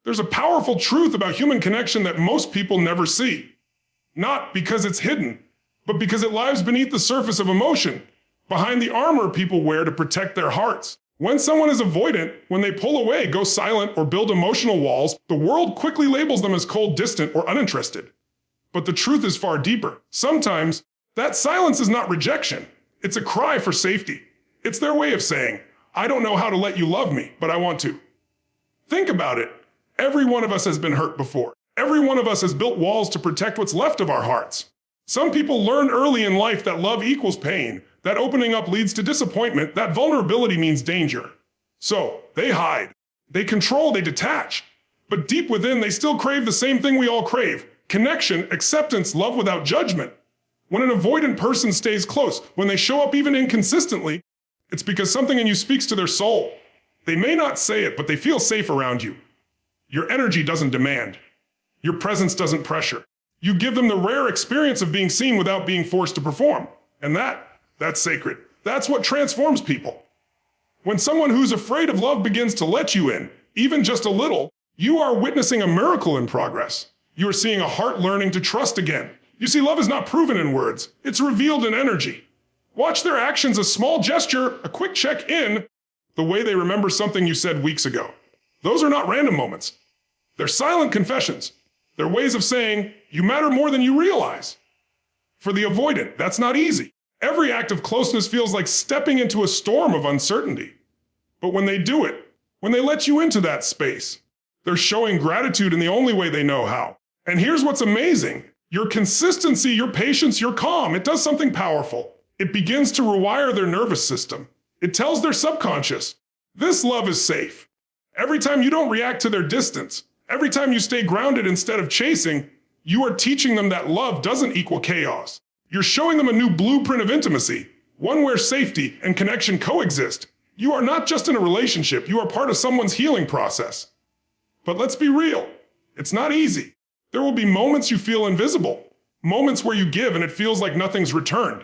There's a powerful truth about human connection that most people never see. Not because it's hidden, but because it lies beneath the surface of emotion, behind the armor people wear to protect their hearts. When someone is avoidant, when they pull away, go silent, or build emotional walls, the world quickly labels them as cold, distant, or uninterested. But the truth is far deeper. Sometimes, that silence is not rejection. It's a cry for safety. It's their way of saying, I don't know how to let you love me, but I want to. Think about it. Every one of us has been hurt before. Every one of us has built walls to protect what's left of our hearts. Some people learn early in life that love equals pain, that opening up leads to disappointment, that vulnerability means danger. So, they hide, they control, they detach. But deep within, they still crave the same thing we all crave: connection, acceptance, love without judgment. When an avoidant person stays close, when they show up even inconsistently, it's because something in you speaks to their soul. They may not say it, but they feel safe around you. Your energy doesn't demand. Your presence doesn't pressure. You give them the rare experience of being seen without being forced to perform. And that's sacred. That's what transforms people. When someone who's afraid of love begins to let you in, even just a little, you are witnessing a miracle in progress. You are seeing a heart learning to trust again. You see, love is not proven in words. It's revealed in energy. Watch their actions, a small gesture, a quick check-in, the way they remember something you said weeks ago. Those are not random moments. They're silent confessions. They're ways of saying, you matter more than you realize. For the avoidant, that's not easy. Every act of closeness feels like stepping into a storm of uncertainty. But when they do it, when they let you into that space, they're showing gratitude in the only way they know how. And here's what's amazing. Your consistency, your patience, your calm, it does something powerful. It begins to rewire their nervous system. It tells their subconscious, this love is safe. Every time you don't react to their distance, every time you stay grounded instead of chasing, you are teaching them that love doesn't equal chaos. You're showing them a new blueprint of intimacy, one where safety and connection coexist. You are not just in a relationship, you are part of someone's healing process. But let's be real, it's not easy. There will be moments you feel invisible, moments where you give and it feels like nothing's returned.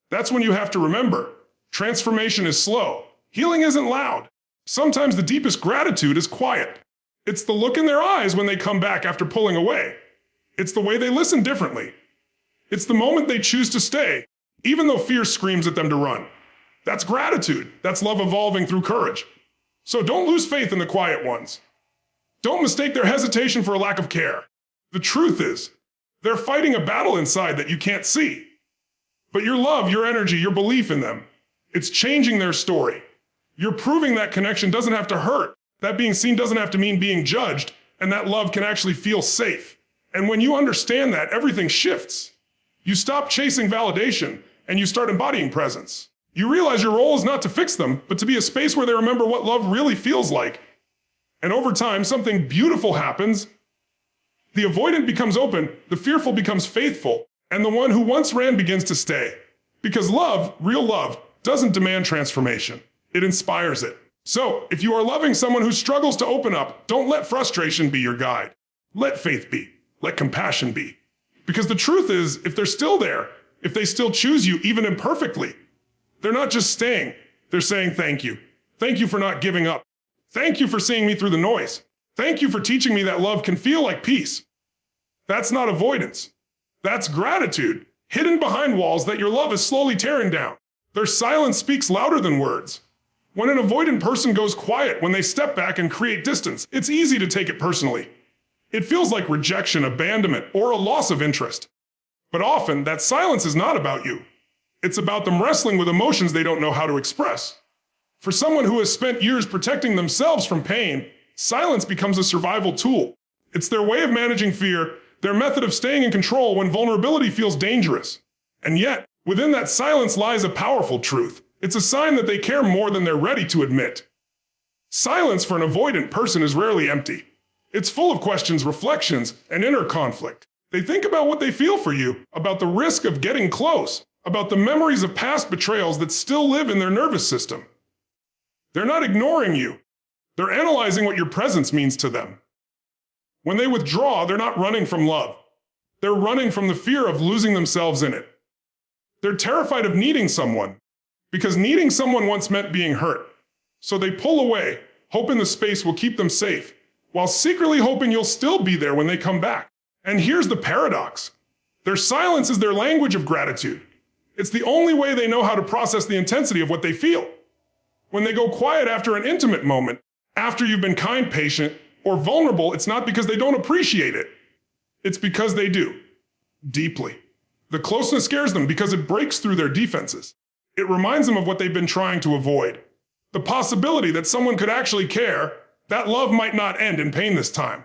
That's when you have to remember, transformation is slow, healing isn't loud. Sometimes the deepest gratitude is quiet. It's the look in their eyes when they come back after pulling away. It's the way they listen differently. It's the moment they choose to stay, even though fear screams at them to run. That's gratitude. That's love evolving through courage. So don't lose faith in the quiet ones. Don't mistake their hesitation for a lack of care. The truth is, they're fighting a battle inside that you can't see. But your love, your energy, your belief in them, it's changing their story. You're proving that connection doesn't have to hurt, that being seen doesn't have to mean being judged, and that love can actually feel safe. And when you understand that, everything shifts. You stop chasing validation, and you start embodying presence. You realize your role is not to fix them, but to be a space where they remember what love really feels like. And over time, something beautiful happens. The avoidant becomes open, the fearful becomes faithful, and the one who once ran begins to stay. Because love, real love, doesn't demand transformation. It inspires it. So, if you are loving someone who struggles to open up, don't let frustration be your guide. Let faith be. Let compassion be. Because the truth is, if they're still there, if they still choose you, even imperfectly, they're not just staying, they're saying thank you. Thank you for not giving up. Thank you for seeing me through the noise. Thank you for teaching me that love can feel like peace. That's not avoidance. That's gratitude, hidden behind walls that your love is slowly tearing down. Their silence speaks louder than words. When an avoidant person goes quiet, when they step back and create distance, it's easy to take it personally. It feels like rejection, abandonment, or a loss of interest. But often, that silence is not about you. It's about them wrestling with emotions they don't know how to express. For someone who has spent years protecting themselves from pain, silence becomes a survival tool. It's their way of managing fear, their method of staying in control when vulnerability feels dangerous. And yet, within that silence lies a powerful truth. It's a sign that they care more than they're ready to admit. Silence for an avoidant person is rarely empty. It's full of questions, reflections, and inner conflict. They think about what they feel for you, about the risk of getting close, about the memories of past betrayals that still live in their nervous system. They're not ignoring you. They're analyzing what your presence means to them. When they withdraw, they're not running from love. They're running from the fear of losing themselves in it. They're terrified of needing someone, because needing someone once meant being hurt. So they pull away, hoping the space will keep them safe, while secretly hoping you'll still be there when they come back. And here's the paradox. Their silence is their language of gratitude. It's the only way they know how to process the intensity of what they feel. When they go quiet after an intimate moment, after you've been kind, patient, or vulnerable, it's not because they don't appreciate it. It's because they do. Deeply. The closeness scares them because it breaks through their defenses. It reminds them of what they've been trying to avoid. The possibility that someone could actually care, that love might not end in pain this time.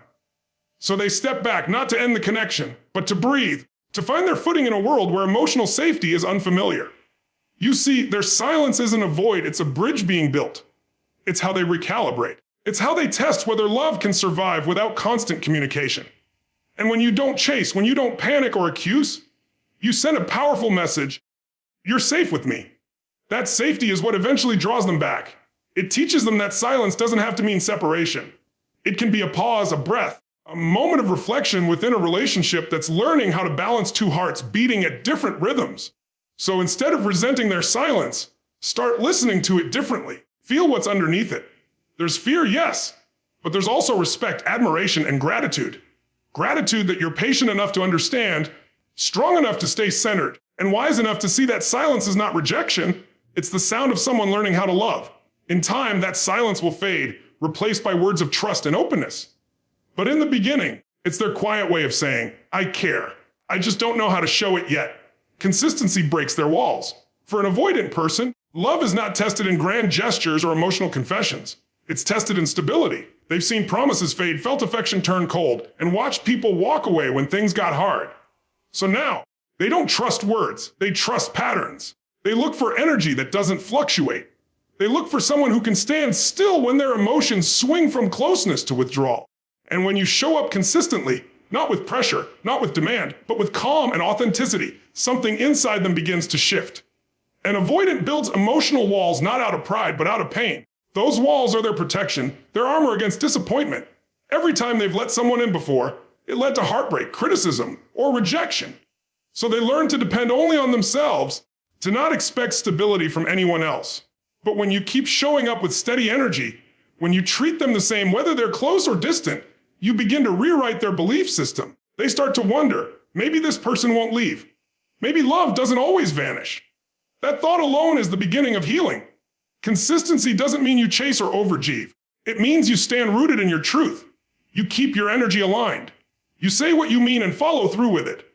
So they step back, not to end the connection, but to breathe, to find their footing in a world where emotional safety is unfamiliar. You see, their silence isn't a void, it's a bridge being built. It's how they recalibrate. It's how they test whether love can survive without constant communication. And when you don't chase, when you don't panic or accuse, you send a powerful message. You're safe with me. That safety is what eventually draws them back. It teaches them that silence doesn't have to mean separation. It can be a pause, a breath, a moment of reflection within a relationship that's learning how to balance two hearts beating at different rhythms. So instead of resenting their silence, start listening to it differently. Feel what's underneath it. There's fear, yes, but there's also respect, admiration, and gratitude. Gratitude that you're patient enough to understand, strong enough to stay centered, and wise enough to see that silence is not rejection, it's the sound of someone learning how to love. In time, that silence will fade, replaced by words of trust and openness. But in the beginning, it's their quiet way of saying, I care. I just don't know how to show it yet. Consistency breaks their walls. For an avoidant person, love is not tested in grand gestures or emotional confessions. It's tested in stability. They've seen promises fade, felt affection turn cold, and watched people walk away when things got hard. So now, they don't trust words, they trust patterns. They look for energy that doesn't fluctuate. They look for someone who can stand still when their emotions swing from closeness to withdrawal. And when you show up consistently, not with pressure, not with demand, but with calm and authenticity, something inside them begins to shift. An avoidant builds emotional walls not out of pride, but out of pain. Those walls are their protection, their armor against disappointment. Every time they've let someone in before, it led to heartbreak, criticism, or rejection. So they learn to depend only on themselves, to not expect stability from anyone else. But when you keep showing up with steady energy, when you treat them the same whether they're close or distant, you begin to rewrite their belief system. They start to wonder, maybe this person won't leave. Maybe love doesn't always vanish. That thought alone is the beginning of healing. Consistency doesn't mean you chase or overachieve. It means you stand rooted in your truth. You keep your energy aligned. You say what you mean and follow through with it.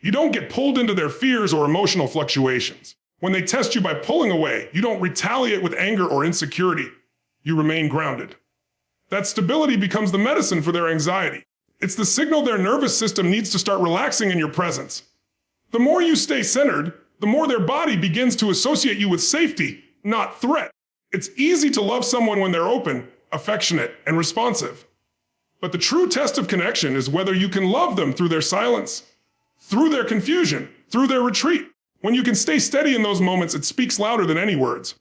You don't get pulled into their fears or emotional fluctuations. When they test you by pulling away, you don't retaliate with anger or insecurity. You remain grounded. That stability becomes the medicine for their anxiety. It's the signal their nervous system needs to start relaxing in your presence. The more you stay centered, the more their body begins to associate you with safety, not threat. It's easy to love someone when they're open, affectionate, and responsive. But the true test of connection is whether you can love them through their silence, through their confusion, through their retreat. When you can stay steady in those moments, it speaks louder than any words.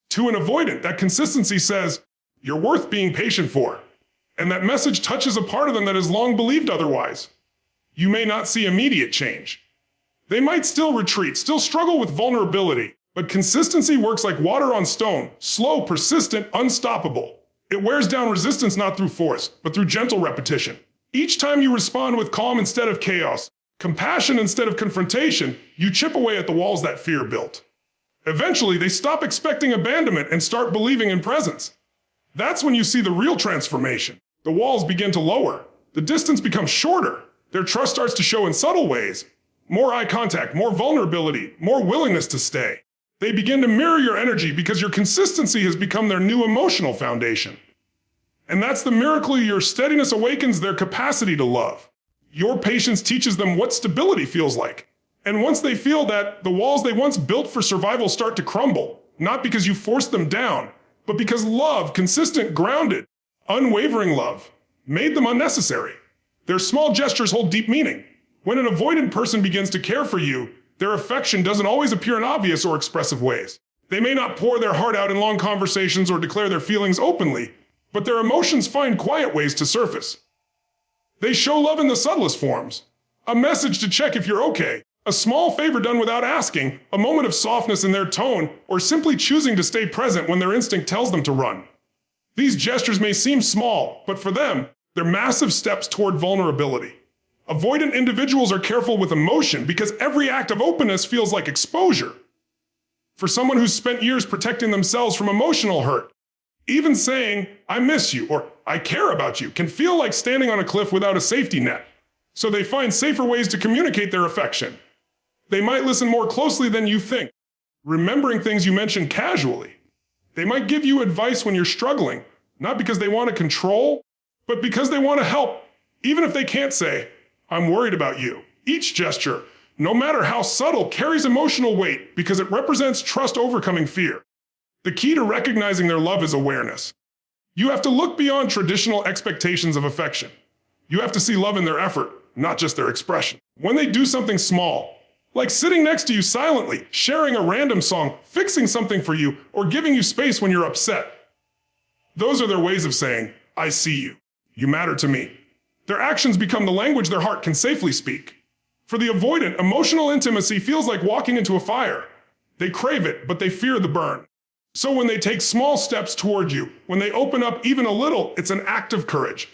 To an avoidant, that consistency says, you're worth being patient for. And that message touches a part of them that has long believed otherwise. You may not see immediate change. They might still retreat, still struggle with vulnerability, but consistency works like water on stone, slow, persistent, unstoppable. It wears down resistance not through force, but through gentle repetition. Each time you respond with calm instead of chaos, compassion instead of confrontation, you chip away at the walls that fear built. Eventually, they stop expecting abandonment and start believing in presence. That's when you see the real transformation. The walls begin to lower. The distance becomes shorter. Their trust starts to show in subtle ways. More eye contact, more vulnerability, more willingness to stay. They begin to mirror your energy because your consistency has become their new emotional foundation. And that's the miracle. Your steadiness awakens their capacity to love. Your patience teaches them what stability feels like. And once they feel that, the walls they once built for survival start to crumble, not because you forced them down, but because love, consistent, grounded, unwavering love, made them unnecessary. Their small gestures hold deep meaning. When an avoidant person begins to care for you, their affection doesn't always appear in obvious or expressive ways. They may not pour their heart out in long conversations or declare their feelings openly, but their emotions find quiet ways to surface. They show love in the subtlest forms. A message to check if you're okay, a small favor done without asking, a moment of softness in their tone, or simply choosing to stay present when their instinct tells them to run. These gestures may seem small, but for them, They're massive steps toward vulnerability. Avoidant individuals are careful with emotion because every act of openness feels like exposure. For someone who's spent years protecting themselves from emotional hurt, even saying, "I miss you" or "I care about you" can feel like standing on a cliff without a safety net. So they find safer ways to communicate their affection. They might listen more closely than you think, remembering things you mentioned casually. They might give you advice when you're struggling, not because they want to control, but because they want to help, even if they can't say, "I'm worried about you." Each gesture, no matter how subtle, carries emotional weight because it represents trust overcoming fear. The key to recognizing their love is awareness. You have to look beyond traditional expectations of affection. You have to see love in their effort, not just their expression. When they do something small, like sitting next to you silently, sharing a random song, fixing something for you, or giving you space when you're upset, those are their ways of saying, "I see you. You matter to me." Their actions become the language their heart can safely speak. For the avoidant, emotional intimacy feels like walking into a fire. They crave it, but they fear the burn. So when they take small steps toward you, when they open up even a little, it's an act of courage.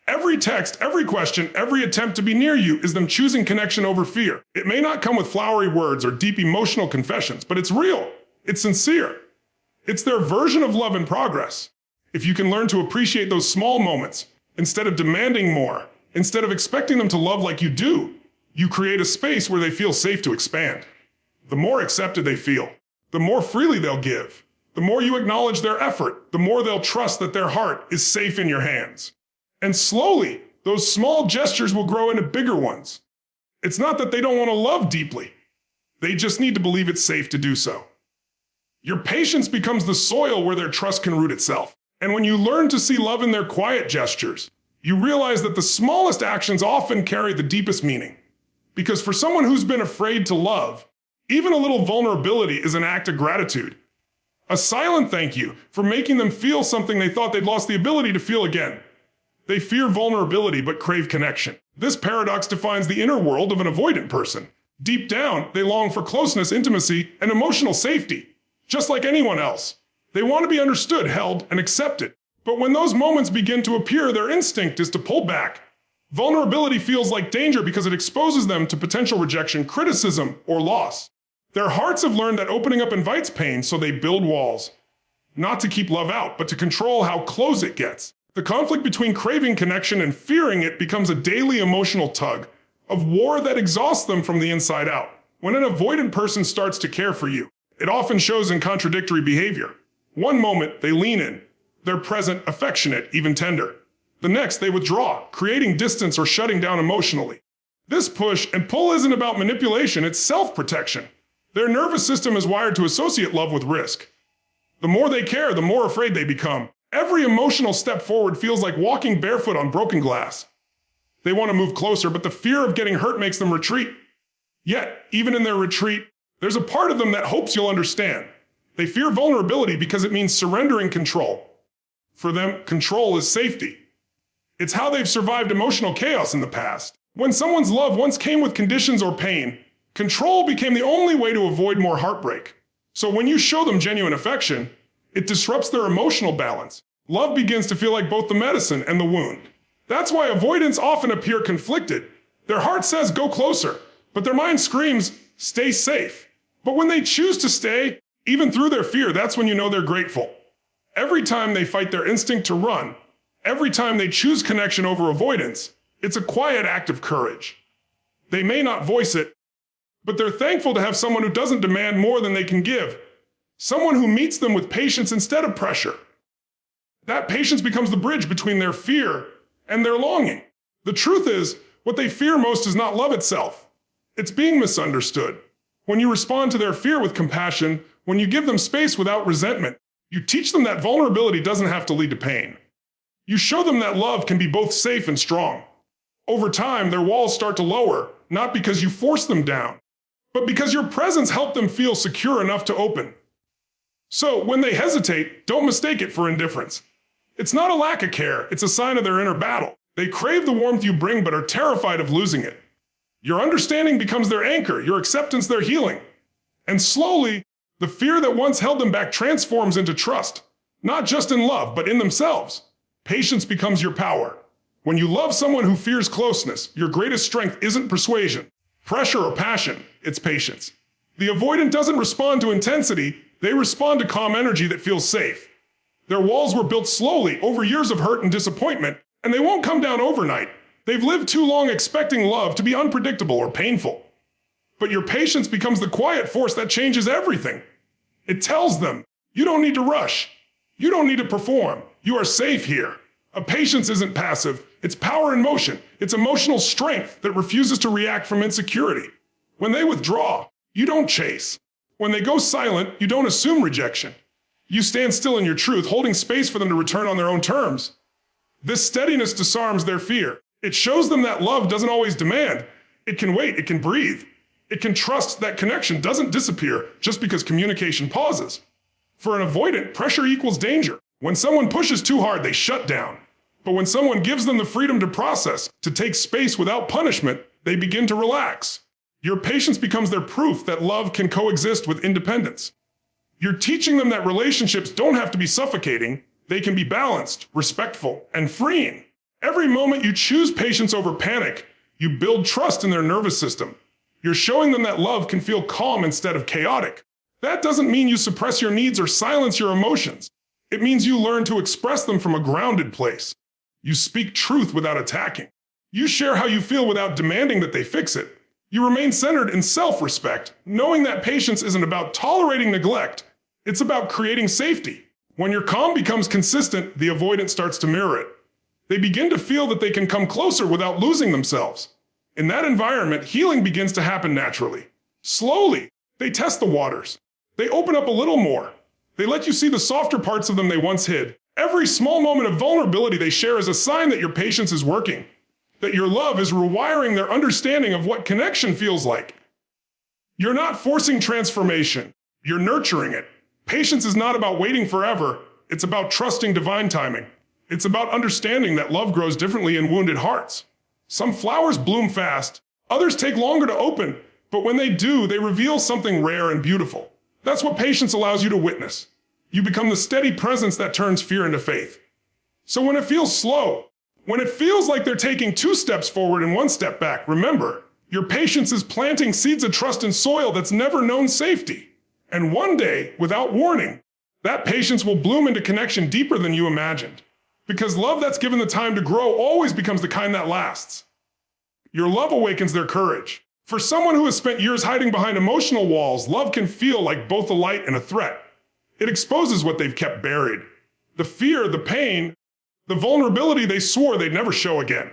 Every text, every question, every attempt to be near you is them choosing connection over fear. It may not come with flowery words or deep emotional confessions, but it's real. It's sincere. It's their version of love in progress. If you can learn to appreciate those small moments, instead of demanding more, instead of expecting them to love like you do, you create a space where they feel safe to expand. The more accepted they feel, the more freely they'll give. The more you acknowledge their effort, the more they'll trust that their heart is safe in your hands. And slowly, those small gestures will grow into bigger ones. It's not that they don't want to love deeply. They just need to believe it's safe to do so. Your patience becomes the soil where their trust can root itself. And when you learn to see love in their quiet gestures, you realize that the smallest actions often carry the deepest meaning. Because for someone who's been afraid to love, even a little vulnerability is an act of gratitude. A silent thank you for making them feel something they thought they'd lost the ability to feel again. They fear vulnerability but crave connection. This paradox defines the inner world of an avoidant person. Deep down, they long for closeness, intimacy, and emotional safety. Just like anyone else, they want to be understood, held, and accepted. But when those moments begin to appear, their instinct is to pull back. Vulnerability feels like danger because it exposes them to potential rejection, criticism, or loss. Their hearts have learned that opening up invites pain, so they build walls. Not to keep love out, but to control how close it gets. The conflict between craving connection and fearing it becomes a daily emotional tug of war that exhausts them from the inside out. When an avoidant person starts to care for you, it often shows in contradictory behavior. One moment, they lean in. They're present, affectionate, even tender. The next, they withdraw, creating distance or shutting down emotionally. This push and pull isn't about manipulation, it's self-protection. Their nervous system is wired to associate love with risk. The more they care, the more afraid they become. Every emotional step forward feels like walking barefoot on broken glass. They want to move closer, but the fear of getting hurt makes them retreat. Yet, even in their retreat, there's a part of them that hopes you'll understand. They fear vulnerability because it means surrendering control. For them, control is safety. It's how they've survived emotional chaos in the past. When someone's love once came with conditions or pain, control became the only way to avoid more heartbreak. So when you show them genuine affection, it disrupts their emotional balance. Love begins to feel like both the medicine and the wound. That's why avoidants often appear conflicted. Their heart says go closer, but their mind screams stay safe. But when they choose to stay, even through their fear, that's when you know they're grateful. Every time they fight their instinct to run, every time they choose connection over avoidance, it's a quiet act of courage. They may not voice it, but they're thankful to have someone who doesn't demand more than they can give. Someone who meets them with patience instead of pressure. That patience becomes the bridge between their fear and their longing. The truth is, what they fear most is not love itself. It's being misunderstood. When you respond to their fear with compassion, when you give them space without resentment, you teach them that vulnerability doesn't have to lead to pain. You show them that love can be both safe and strong. Over time, their walls start to lower, not because you force them down, but because your presence helped them feel secure enough to open. So when they hesitate, don't mistake it for indifference. It's not a lack of care, it's a sign of their inner battle. They crave the warmth you bring but are terrified of losing it. Your understanding becomes their anchor, your acceptance their healing. And slowly, the fear that once held them back transforms into trust, not just in love, but in themselves. Patience becomes your power. When you love someone who fears closeness, your greatest strength isn't persuasion, pressure, or passion, it's patience. The avoidant doesn't respond to intensity, they respond to calm energy that feels safe. Their walls were built slowly over years of hurt and disappointment, and they won't come down overnight. They've lived too long expecting love to be unpredictable or painful. But your patience becomes the quiet force that changes everything. It tells them, you don't need to rush. You don't need to perform. You are safe here. A patience isn't passive, it's power in motion. It's emotional strength that refuses to react from insecurity. When they withdraw, you don't chase. When they go silent, you don't assume rejection. You stand still in your truth, holding space for them to return on their own terms. This steadiness disarms their fear. It shows them that love doesn't always demand. It can wait, it can breathe. It can trust that connection doesn't disappear just because communication pauses. For an avoidant, pressure equals danger. When someone pushes too hard, they shut down. But when someone gives them the freedom to process, to take space without punishment, they begin to relax. Your patience becomes their proof that love can coexist with independence. You're teaching them that relationships don't have to be suffocating, they can be balanced, respectful, and freeing. Every moment you choose patience over panic, you build trust in their nervous system. You're showing them that love can feel calm instead of chaotic. That doesn't mean you suppress your needs or silence your emotions. It means you learn to express them from a grounded place. You speak truth without attacking. You share how you feel without demanding that they fix it. You remain centered in self-respect, knowing that patience isn't about tolerating neglect. It's about creating safety. When your calm becomes consistent, the avoidant starts to mirror it. They begin to feel that they can come closer without losing themselves. In that environment, healing begins to happen naturally. Slowly, they test the waters. They open up a little more. They let you see the softer parts of them they once hid. Every small moment of vulnerability they share is a sign that your patience is working, that your love is rewiring their understanding of what connection feels like. You're not forcing transformation, you're nurturing it. Patience is not about waiting forever, it's about trusting divine timing. It's about understanding that love grows differently in wounded hearts. Some flowers bloom fast, others take longer to open, but when they do, they reveal something rare and beautiful. That's what patience allows you to witness. You become the steady presence that turns fear into faith. So when it feels slow, when it feels like they're taking 2 steps forward and 1 step back, remember, your patience is planting seeds of trust in soil that's never known safety. And one day, without warning, that patience will bloom into connection deeper than you imagined. Because love that's given the time to grow always becomes the kind that lasts. Your love awakens their courage. For someone who has spent years hiding behind emotional walls, love can feel like both a light and a threat. It exposes what they've kept buried. The fear, the pain, the vulnerability they swore they'd never show again.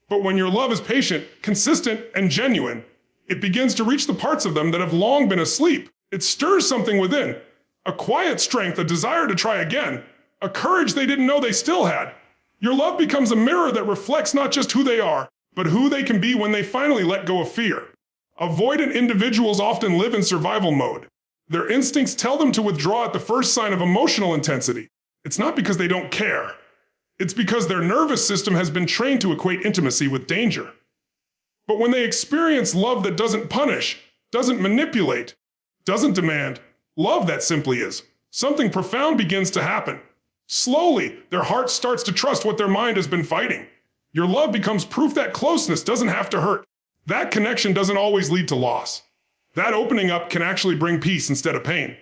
But when your love is patient, consistent, and genuine, it begins to reach the parts of them that have long been asleep. It stirs something within, a quiet strength, a desire to try again, a courage they didn't know they still had. Your love becomes a mirror that reflects not just who they are, but who they can be when they finally let go of fear. Avoidant individuals often live in survival mode. Their instincts tell them to withdraw at the first sign of emotional intensity. It's not because they don't care. It's because their nervous system has been trained to equate intimacy with danger. But when they experience love that doesn't punish, doesn't manipulate, doesn't demand, love that simply is, something profound begins to happen. Slowly, their heart starts to trust what their mind has been fighting. Your love becomes proof that closeness doesn't have to hurt. That connection doesn't always lead to loss. That opening up can actually bring peace instead of pain.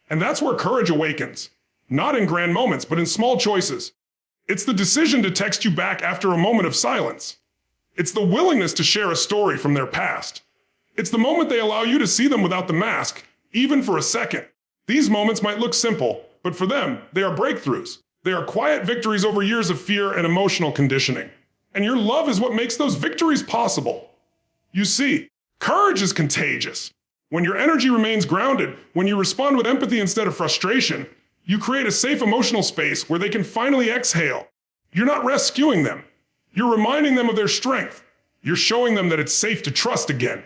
And that's where courage awakens. Not in grand moments, but in small choices. It's the decision to text you back after a moment of silence. It's the willingness to share a story from their past. It's the moment they allow you to see them without the mask, even for a second. These moments might look simple, but for them, they are breakthroughs. They are quiet victories over years of fear and emotional conditioning. And your love is what makes those victories possible. You see, courage is contagious. When your energy remains grounded, when you respond with empathy instead of frustration, you create a safe emotional space where they can finally exhale. You're not rescuing them. You're reminding them of their strength. You're showing them that it's safe to trust again,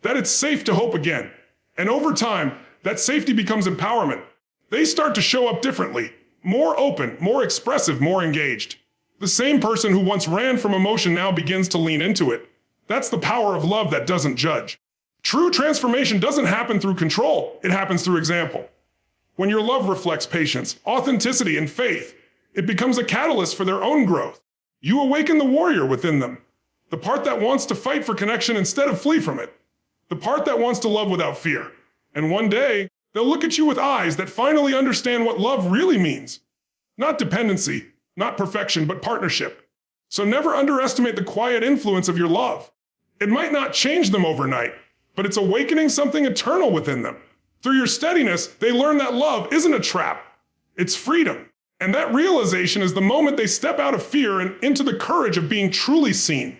that it's safe to hope again. And over time, that safety becomes empowerment. They start to show up differently, more open, more expressive, more engaged. The same person who once ran from emotion now begins to lean into it. That's the power of love that doesn't judge. True transformation doesn't happen through control, it happens through example. When your love reflects patience, authenticity, and faith, it becomes a catalyst for their own growth. You awaken the warrior within them, the part that wants to fight for connection instead of flee from it, the part that wants to love without fear. And one day, they'll look at you with eyes that finally understand what love really means. Not dependency, not perfection, but partnership. So never underestimate the quiet influence of your love. It might not change them overnight, but it's awakening something eternal within them. Through your steadiness, they learn that love isn't a trap, it's freedom. And that realization is the moment they step out of fear and into the courage of being truly seen.